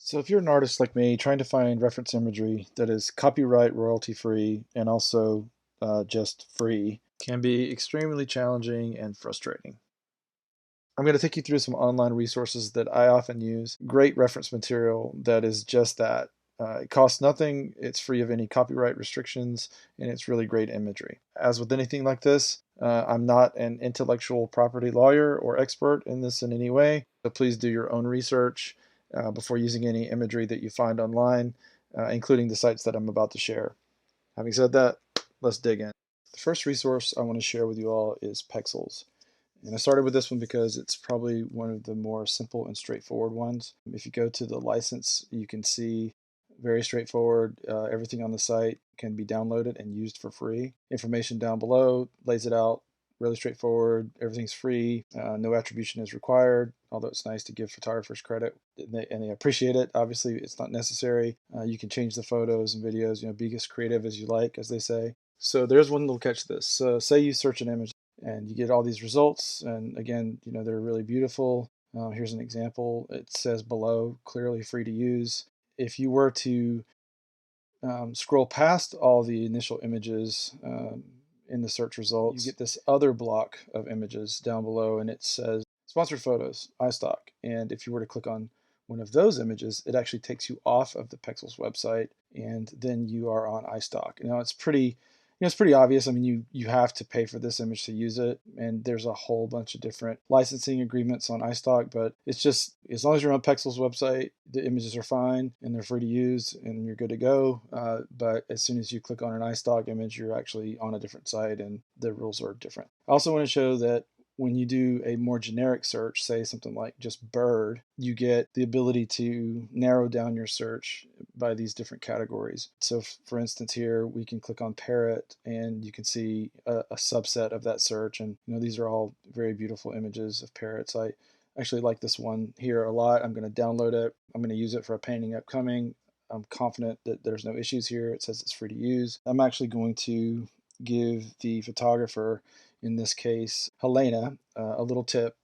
So if you're an artist like me trying to find reference imagery that is copyright royalty free and also just free can be extremely challenging and frustrating. I'm going to take you through some online resources that I often use. Great reference material that is just that. It costs nothing, it's free of any copyright restrictions, and it's really great imagery. As with anything like this, I'm not an intellectual property lawyer or expert in this in any way, so please do your own research before using any imagery that you find online, including the sites that I'm about to share. Having said that, let's dig in. The first resource I want to share with you all is Pexels. And I started with this one because it's probably one of the more simple and straightforward ones. If you go to the license, you can see very straightforward. Everything on the site can be downloaded and used for free. Information down below lays it out really straightforward. Everything's free. No attribution is required, although it's nice to give photographers credit and they appreciate it. Obviously, it's not necessary. You can change the photos and videos, be as creative as you like, as they say. So there's one little catch to this. So say you search an image and you get all these results, and again, they're really beautiful. Here's an example. It says below, clearly free to use. If you were to scroll past all the initial images in the search results, you get this other block of images down below, and it says sponsored photos, iStock. And if you were to click on one of those images, it actually takes you off of the Pexels website, and then you are on iStock. Now it's pretty it's pretty obvious. I mean, you have to pay for this image to use it, and there's a whole bunch of different licensing agreements on iStock, but it's just, as long as you're on Pexels website, the images are fine and they're free to use and you're good to go. But as soon as you click on an iStock image, you're actually on a different site and the rules are different. I also want to show that when you do a more generic search, say something like just bird, you get the ability to narrow down your search by these different categories. So for instance, here we can click on parrot and you can see a subset of that search. And these are all very beautiful images of parrots. I actually like this one here a lot. I'm going to download it. I'm going to use it for a painting upcoming. I'm confident that there's no issues here. It says it's free to use. I'm actually going to give the photographer, in this case, Helena, a little tip.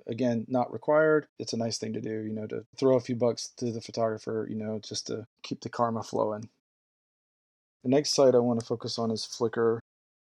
Again, not required. It's a nice thing to do, to throw a few bucks to the photographer, just to keep the karma flowing. The next site I want to focus on is Flickr,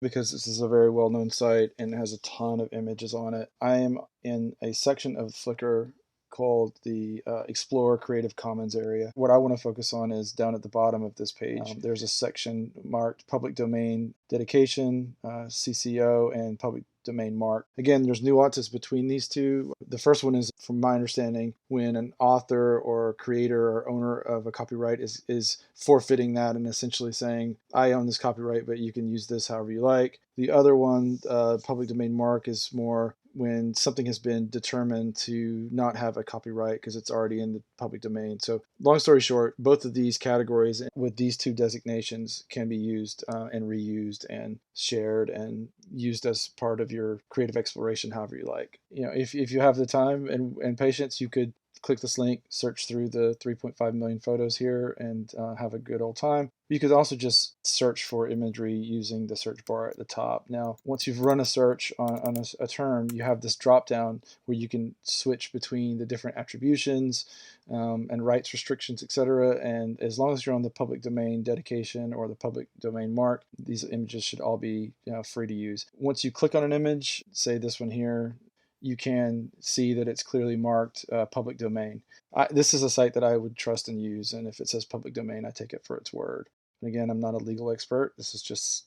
because this is a very well-known site and it has a ton of images on it. I am in a section of Flickr called the Explore Creative Commons area. What I want to focus on is down at the bottom of this page. There's a section marked Public Domain Dedication, CCO, and Public Domain Mark. Again, there's nuances between these two. The first one is, from my understanding, when an author or creator or owner of a copyright is forfeiting that and essentially saying, I own this copyright, but you can use this however you like. The other one, Public Domain Mark, is more when something has been determined to not have a copyright because it's already in the public domain. So long story short, both of these categories with these two designations can be used and reused and shared and used as part of your creative exploration however you like. If you have the time and patience, you could click this link, search through the 3.5 million photos here, and have a good old time. You could also just search for imagery using the search bar at the top. Now, once you've run a search on a term, you have this drop down where you can switch between the different attributions and rights restrictions, etc. And as long as you're on the public domain dedication or the public domain mark, these images should all be free to use. Once you click on an image, say this one here, you can see that it's clearly marked public domain. This is a site that I would trust and use, and if it says public domain, I take it for its word. And again, I'm not a legal expert. This is just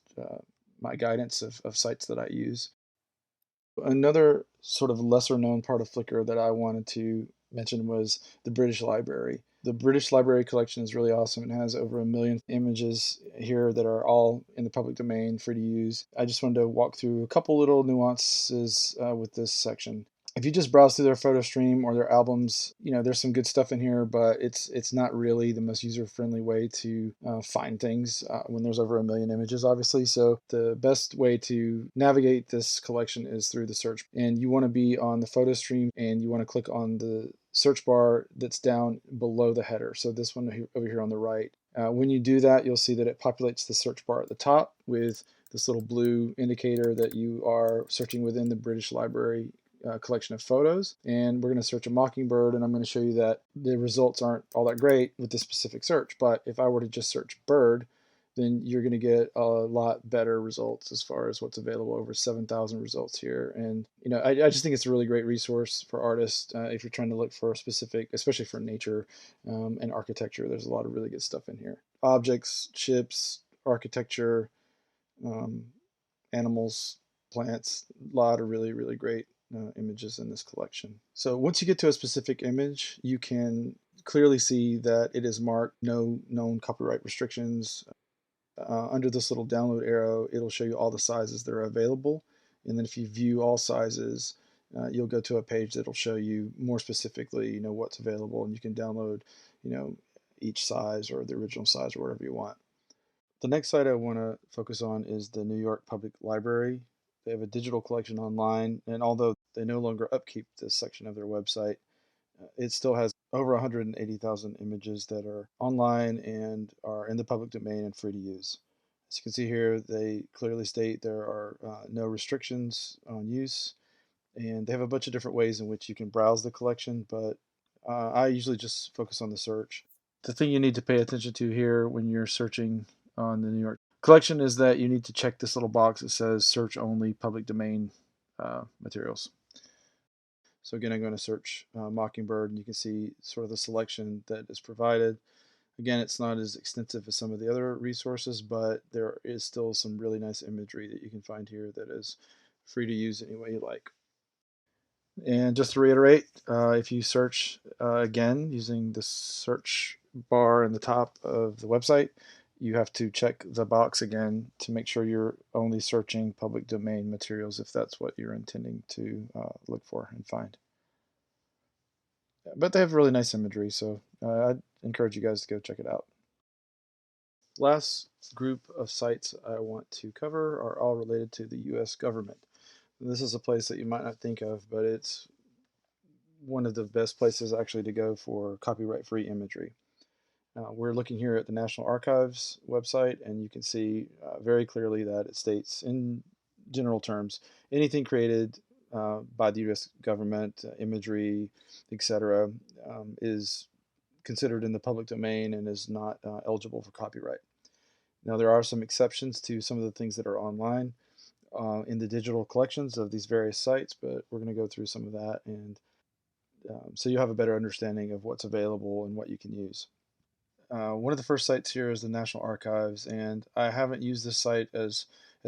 my guidance of sites that I use. Another sort of lesser known part of Flickr that I wanted to mention was the British Library. The British Library collection is really awesome. It has over 1 million images here that are all in the public domain, free to use. I just wanted to walk through a couple little nuances with this section. If you just browse through their photo stream or their albums, there's some good stuff in here, but it's not really the most user-friendly way to find things when there's over 1 million images, obviously. So the best way to navigate this collection is through the search. And you want to be on the photo stream and you want to click on the search bar that's down below the header. So this one over here on the right. When you do that, you'll see that it populates the search bar at the top with this little blue indicator that you are searching within the British Library collection of photos, and we're going to search a mockingbird, and I'm going to show you that the results aren't all that great with this specific search. But if I were to just search bird, then you're going to get a lot better results as far as what's available. Over 7,000 results here. And I just think it's a really great resource for artists if you're trying to look for a specific, especially for nature and architecture. There's a lot of really good stuff in here. Objects, ships, architecture, um, animals, plants, a lot of really, really great images in this collection. So once you get to a specific image, you can clearly see that it is marked no known copyright restrictions. Under this little download arrow, it'll show you all the sizes that are available. And then if you view all sizes, you'll go to a page that'll show you more specifically, what's available, and you can download, each size or the original size or whatever you want. The next site I want to focus on is the New York Public Library. They have a digital collection online, and although they no longer upkeep this section of their website, it still has over 180,000 images that are online and are in the public domain and free to use. As you can see here, they clearly state there are no restrictions on use, and they have a bunch of different ways in which you can browse the collection, but I usually just focus on the search. The thing you need to pay attention to here when you're searching on the New York collection is that you need to check this little box that says search only public domain materials. So again, I'm going to search Mockingbird, and you can see sort of the selection that is provided. Again, it's not as extensive as some of the other resources, but there is still some really nice imagery that you can find here that is free to use any way you like. And just to reiterate, if you search again using the search bar in the top of the website, you have to check the box again to make sure you're only searching public domain materials if that's what you're intending to look for and find. But they have really nice imagery, so I'd encourage you guys to go check it out. Last group of sites I want to cover are all related to the US government. This is a place that you might not think of, but it's one of the best places actually to go for copyright-free imagery. We're looking here at the National Archives website, and you can see very clearly that it states in general terms, anything created by the US government, imagery, etc., is considered in the public domain and is not eligible for copyright. Now, there are some exceptions to some of the things that are online in the digital collections of these various sites, but we're going to go through some of that, and so you have a better understanding of what's available and what you can use. One of the first sites here is the National Archives, and I haven't used this site as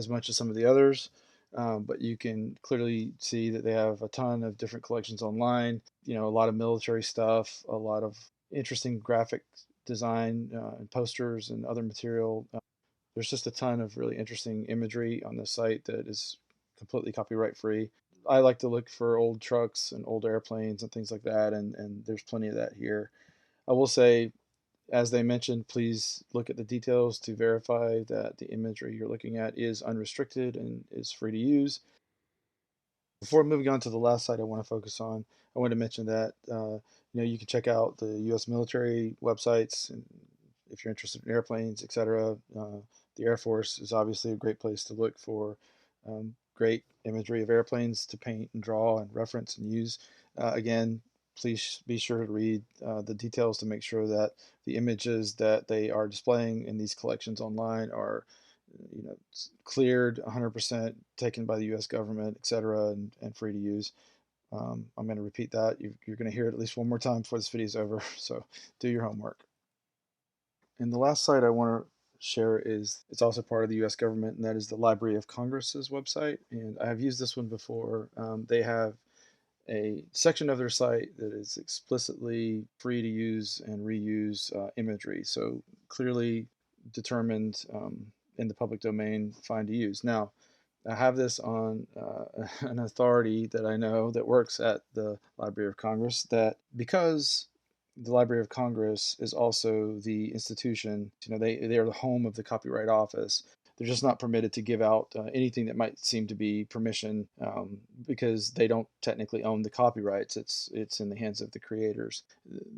much as some of the others, but you can clearly see that they have a ton of different collections online. A lot of military stuff, a lot of interesting graphic design and posters and other material. There's just a ton of really interesting imagery on this site that is completely copyright free. I like to look for old trucks and old airplanes and things like that, and there's plenty of that here. I will say, as they mentioned, please look at the details to verify that the imagery you're looking at is unrestricted and is free to use. Before moving on to the last site I want to focus on, I want to mention that you can check out the U.S. military websites, and if you're interested in airplanes, etc. The Air Force is obviously a great place to look for great imagery of airplanes to paint and draw and reference and use. Again, please be sure to read the details to make sure that the images that they are displaying in these collections online are cleared 100%, taken by the US government, etc., and free to use. I'm going to repeat that. You're going to hear it at least one more time before this video is over, so do your homework. And the last site I want to share is, it's also part of the US government, and that is the Library of Congress's website. And I have used this one before. They have a section of their site that is explicitly free to use and reuse imagery. So clearly determined in the public domain, fine to use. Now, I have this on an authority that I know that works at the Library of Congress, that because the Library of Congress is also the institution, they are the home of the Copyright Office. They're just not permitted to give out anything that might seem to be permission because they don't technically own the copyrights. It's in the hands of the creators.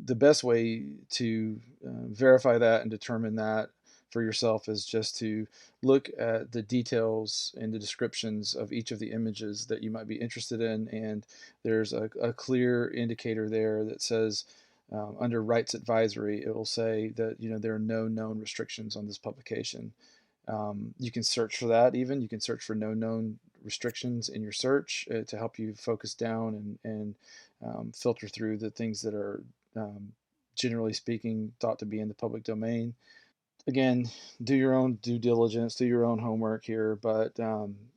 The best way to verify that and determine that for yourself is just to look at the details and the descriptions of each of the images that you might be interested in, and there's a clear indicator there that says under rights advisory, it will say that there are no known restrictions on this publication. You can search for that. Even you can search for no known restrictions in your search to help you focus down and filter through the things that are generally speaking thought to be in the public domain. Again, do your own due diligence, do your own homework here, but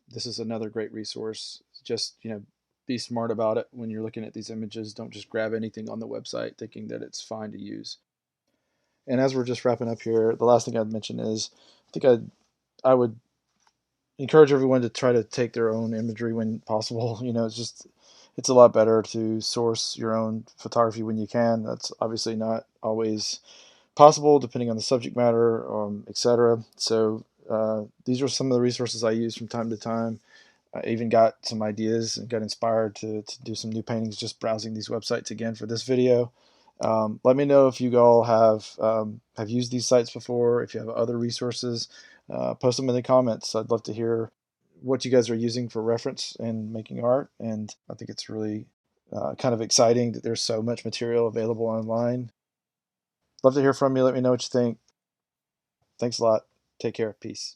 this is another great resource. Just be smart about it when you're looking at these images. Don't just grab anything on the website thinking that it's fine to use. And as we're just wrapping up here, the last thing I'd mention is I think I would encourage everyone to try to take their own imagery when possible. It's a lot better to source your own photography when you can. That's obviously not always possible depending on the subject matter, etc. So these are some of the resources I use from time to time. I even got some ideas and got inspired to do some new paintings just browsing these websites again for this video. Let me know if you all have used these sites before. If you have other resources, post them in the comments. I'd love to hear what you guys are using for reference in making art. And I think it's really kind of exciting that there's so much material available online. Love to hear from you. Let me know what you think. Thanks a lot. Take care. Peace.